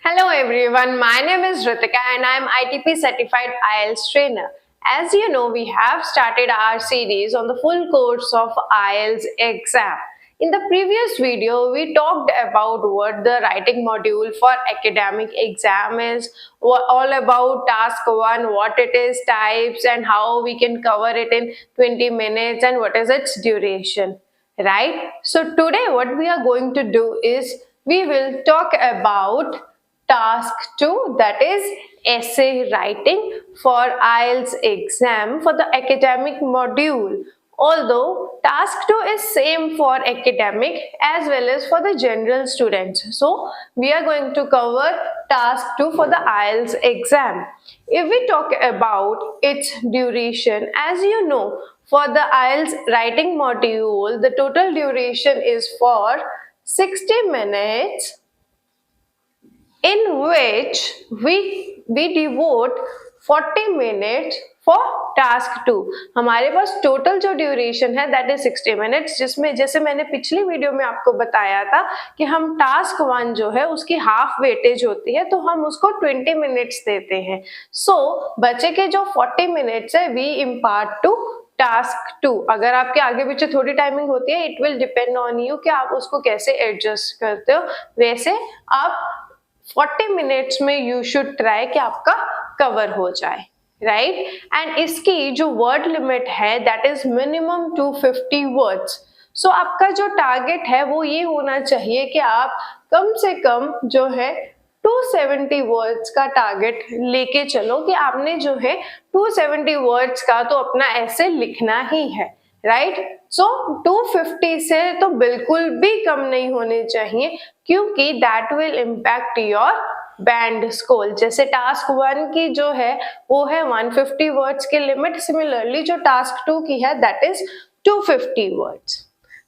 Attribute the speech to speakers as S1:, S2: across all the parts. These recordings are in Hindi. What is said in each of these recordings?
S1: Hello everyone, my name is Ritika and I am ITP certified IELTS trainer. As you know, we have started our series on the full course of IELTS exam. In the previous video, we talked about what the writing module for academic exam is, all about task 1, what it is, types and how we can cover it in 20 minutes and what is its duration, right? So today what we are going to do is we will talk about task 2, that is essay writing for IELTS exam for the academic module. Although task 2 is same for academic as well as for the general students. So we are going to cover task 2 for the IELTS exam. If we talk about its duration, as you know, for the IELTS writing module, the total duration is for 60 minutes, in which we devote 40 minutes for task 2. हमारे पास टोटल जो ड्यूरेशन है दैट इज 60 मिनट्स, जिसमें जैसे मैंने पिछली वीडियो में आपको बताया था कि हम टास्क 1 जो है उसकी हाफ वेटेज होती है, तो हम उसको 20 मिनट्स देते हैं. सो बचे के जो 40 मिनट्स है वी इम्पार्ट टू टास्क 2. अगर आपके आगे पीछे थोड़ी टाइमिंग होती है, it will depend on you कि आप उसको कैसे एडजस्ट करते हो. वैसे आप 40 मिनट्स में यू शुड ट्राई कि आपका कवर हो जाए, राइट. एंड इसकी जो वर्ड लिमिट है दैट इज मिनिमम 250 वर्ड्स. सो आपका जो टारगेट है वो ये होना चाहिए कि आप कम से कम जो है 270 वर्ड्स का टारगेट लेके चलो कि आपने जो है 270 वर्ड्स का तो अपना ऐसे लिखना ही है, राइट. सो 250 से तो बिल्कुल भी कम नहीं होने चाहिए, क्योंकि that will impact your band score. जैसे टास्क 1 की जो है वो है 150 वर्ड्स की लिमिट, सिमिलरली जो टास्क 2 की है दैट इज 250 वर्ड्स.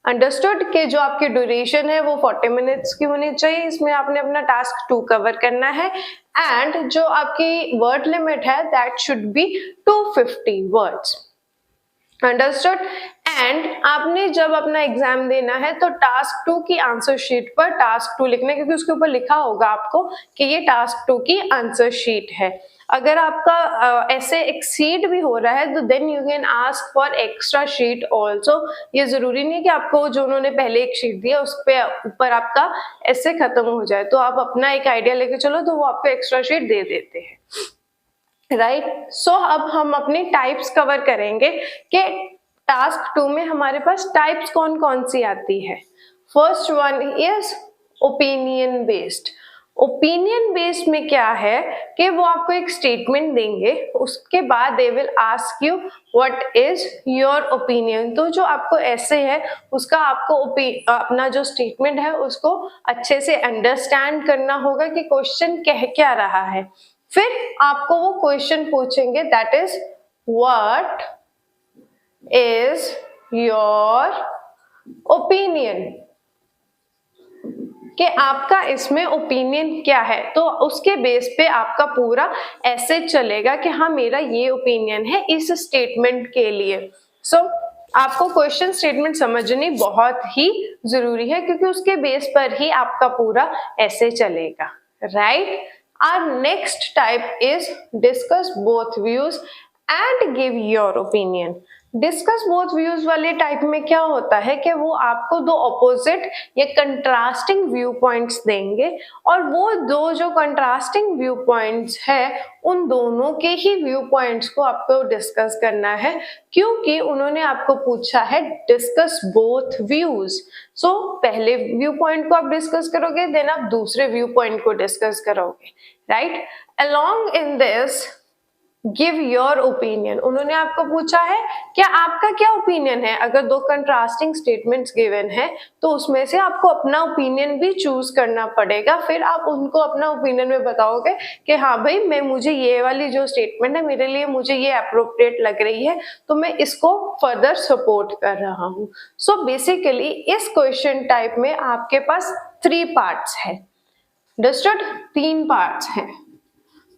S1: अंडरस्टूड कि जो आपकी ड्यूरेशन है वो 40 मिनट्स की होनी चाहिए, इसमें आपने अपना टास्क 2 कवर करना है. एंड जो आपकी वर्ड लिमिट है that should be 250 words. Understood. And आपने जब अपना एग्जाम देना है तो टास्क 2 की आंसर शीट पर टास्क 2 लिखना है, क्योंकि उसके ऊपर लिखा होगा आपको कि ये टास्क 2 की आंसर शीट है. अगर आपका ऐसे एक्सीड भी हो रहा है तो then you can ask for extra sheet also. ये जरूरी नहीं है कि आपको जो उन्होंने पहले एक शीट दिया उस पे ऊपर आपका ऐसे खत्म हो जाए, तो आप अपना एक आइडिया लेके चलो तो वो आपको एक्स्ट्रा शीट दे देते हैं, राइट. सो अब हम अपनी टाइप्स कवर करेंगे कि टास्क 2 में हमारे पास टाइप्स कौन कौन सी आती है. First one is opinion based. Opinion based में क्या है कि वो आपको एक स्टेटमेंट देंगे, उसके बाद they will ask you what is your opinion. तो जो आपको ऐसे है उसका आपको अपना जो स्टेटमेंट है उसको अच्छे से अंडरस्टैंड करना होगा कि क्वेश्चन कह क्या रहा है. फिर आपको वो क्वेश्चन पूछेंगे that is what is your opinion, कि आपका इसमें ओपिनियन क्या है. तो उसके बेस पे आपका पूरा ऐसे चलेगा कि हाँ मेरा ये ओपिनियन है इस स्टेटमेंट के लिए. सो आपको क्वेश्चन स्टेटमेंट समझनी बहुत ही जरूरी है, क्योंकि उसके बेस पर ही आपका पूरा ऐसे चलेगा, right. Our next type is discuss both views and give your opinion. Discuss both views वाले टाइप में क्या होता है कि वो आपको दो ऑपोजिट या कंट्रास्टिंग व्यू पॉइंट्स देंगे, और वो दो जो कंट्रास्टिंग व्यू पॉइंट्स है उन दोनों के ही व्यू पॉइंट्स को आपको डिस्कस करना है, क्योंकि उन्होंने आपको पूछा है डिस्कस बोथ व्यूज. सो पहले व्यू पॉइंट को आप डिस्कस करोगे, देन आप दूसरे व्यू पॉइंट को डिस्कस करोगे, right. Along in this give your opinion. उन्होंने आपको पूछा है क्या आपका क्या ओपिनियन है. अगर दो कंट्रास्टिंग स्टेटमेंट्स गिवन है तो उसमें से आपको अपना ओपिनियन भी चूज करना पड़ेगा. फिर आप उनको अपना ओपिनियन में बताओगे कि हाँ भाई मुझे ये वाली जो स्टेटमेंट है मेरे लिए मुझे ये अप्रोप्रिएट लग रही है, तो मैं इसको फर्दर सपोर्ट कर रहा हूँ. सो बेसिकली इस क्वेश्चन टाइप में आपके पास 3 पार्ट्स है. अंडरस्टूड. 3 पार्ट्स हैं,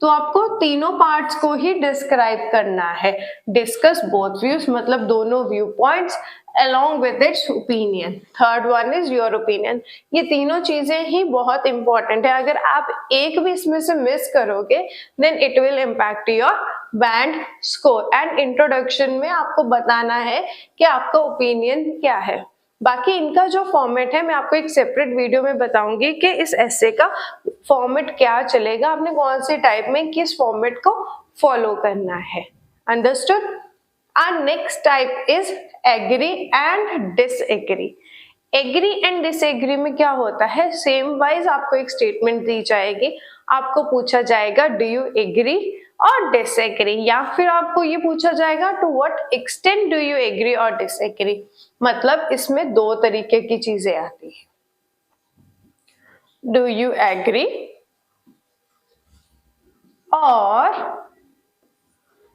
S1: तो आपको तीनों पार्ट्स को ही डिस्क्राइब करना है. डिस्कस बोथ व्यूज मतलब दोनों view points, along with its opinion. Third one is your opinion. ये तीनों चीजें ही बहुत इंपॉर्टेंट है. अगर आप एक भी इसमें से मिस करोगे then it will impact your band score. And introduction में आपको बताना है कि आपका ओपिनियन क्या है. बाकी इनका जो फॉर्मेट है मैं आपको एक सेपरेट वीडियो में बताऊंगी कि इस एसे का फॉर्मेट क्या चलेगा, आपने कौन से टाइप में किस फॉर्मेट को फॉलो करना है. Understood. Our next type is agree and disagree. Agree and disagree में क्या होता है, सेम वाइज आपको एक स्टेटमेंट दी जाएगी, आपको पूछा जाएगा डू यू एग्री और डिसएग्री, या फिर आपको ये पूछा जाएगा to what extent do you agree और डिसएग्री. मतलब इसमें दो तरीके की चीजें आती है. डू यू एग्री और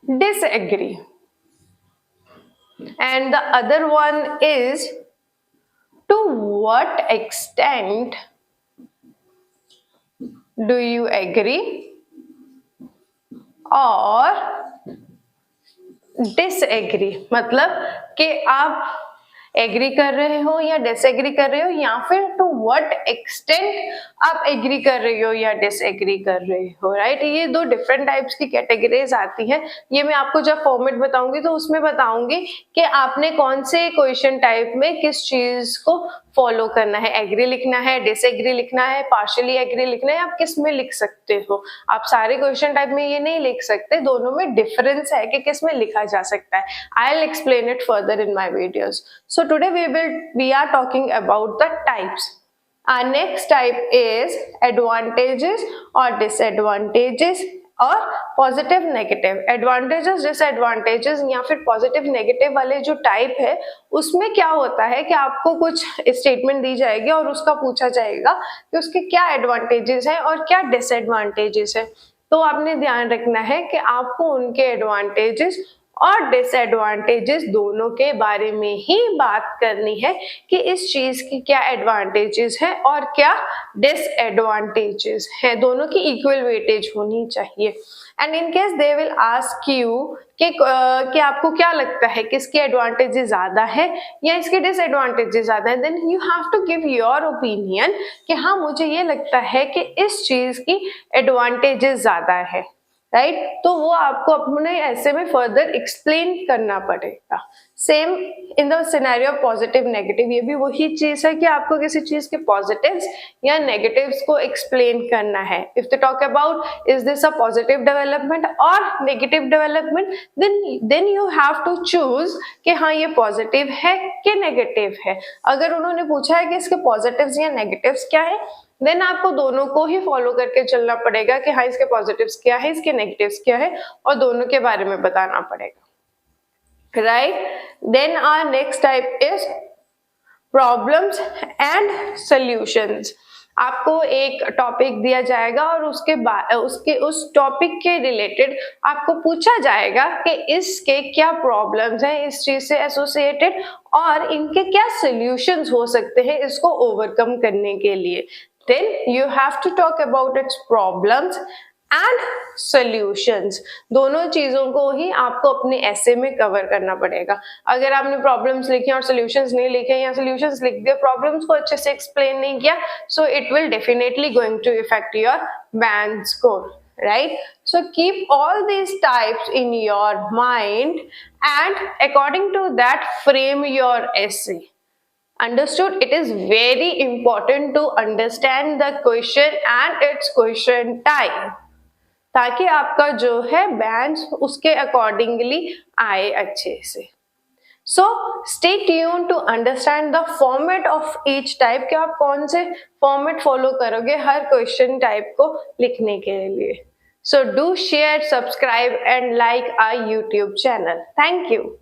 S1: disagree. And the other one is to what extent do you agree or disagree. मतलब कि आप एग्री कर रहे हो या डिसएग्री कर रहे हो, या फिर टू व्हाट एक्सटेंट आप एग्री कर रहे हो या डिसएग्री कर रहे हो. राइट. ये दो डिफरेंट टाइप्स की कैटेगरीज आती हैं. ये मैं आपको जब फॉर्मेट बताऊंगी तो उसमें बताऊंगी कि आपने कौन से क्वेश्चन टाइप में किस चीज को फॉलो करना है. एग्री लिखना है, डिसएग्री लिखना है, पार्शियली एग्री लिखना है, आप किस में लिख सकते हो. आप सारे क्वेश्चन टाइप में ये नहीं लिख सकते, दोनों में डिफरेंस है कि किस में लिखा जा सकता है. I will explain it further in my videos. So today we are talking about the types. Our next type is advantages or disadvantages और पॉजिटिव नेगेटिव. एडवांटेजेस डिसएडवांटेजेस या फिर पॉजिटिव नेगेटिव वाले जो टाइप है उसमें क्या होता है कि आपको कुछ स्टेटमेंट दी जाएगी और उसका पूछा जाएगा कि उसके क्या एडवांटेजेस हैं और क्या डिसएडवांटेजेस है. तो आपने ध्यान रखना है कि आपको उनके एडवांटेजेस और डिसएडवांटेजेस दोनों के बारे में ही बात करनी है कि इस चीज की क्या एडवांटेजेस है और क्या डिसएडवांटेजेस है. दोनों की इक्वल वेटेज होनी चाहिए. And in case they will ask you कि आपको क्या लगता है कि इसके एडवांटेजेस ज्यादा है या इसके डिसएडवांटेजेस ज्यादा है, then you have to give your opinion कि हाँ मुझे ये लगता है कि इस चीज की एडवांटेजेस ज्यादा है. राइट. तो वो आपको अपने ऐसे में फर्दर एक्सप्लेन करना पड़ेगा. Same in the scenario of positive negative. ये भी वही चीज है कि आपको किसी चीज के पॉजिटिव्स या नेगेटिव्स को एक्सप्लेन करना है. If they talk about is this a positive development और negative development, then you have to choose कि हाँ ये पॉजिटिव है कि नेगेटिव है. अगर उन्होंने पूछा है कि इसके पॉजिटिव्स या नेगेटिव्स क्या है, देन आपको दोनों को ही फॉलो करके चलना पड़ेगा कि हाँ इसके पॉजिटिव्स क्या है, इसके नेगेटिव्स क्या है, और दोनों के बारे में बताना पड़ेगा. Right. Then our next type is problems and solutions. आपको एक टॉपिक दिया जाएगा और उस टॉपिक के रिलेटेड आपको पूछा जाएगा कि इसके क्या प्रॉब्लम्स हैं इस चीज से एसोसिएटेड और इनके क्या सॉल्यूशंस हो सकते हैं इसको ओवरकम करने के लिए. Then you have to talk about its problems and solutions. दोनों चीजों को ही आपको अपने ऐसे में कवर करना पड़ेगा. अगर आपने प्रॉब्लम्स लिखे और सॉल्यूशंस नहीं लिखे या सॉल्यूशंस लिख दिए, प्रॉब्लम्स को अच्छे से एक्सप्लेन नहीं किया, so it will definitely going to affect your band score. Right. So keep all these types in your mind and according to that frame your essay. Understood? It is very important to understand the question and its question type ताकि आपका जो है बैंड उसके अकॉर्डिंगली आए अच्छे से. So stay tuned to understand the format of each type कि आप कौन से फॉर्मेट फॉलो करोगे हर क्वेश्चन टाइप को लिखने के लिए. So do share, subscribe and like our YouTube channel. Thank you.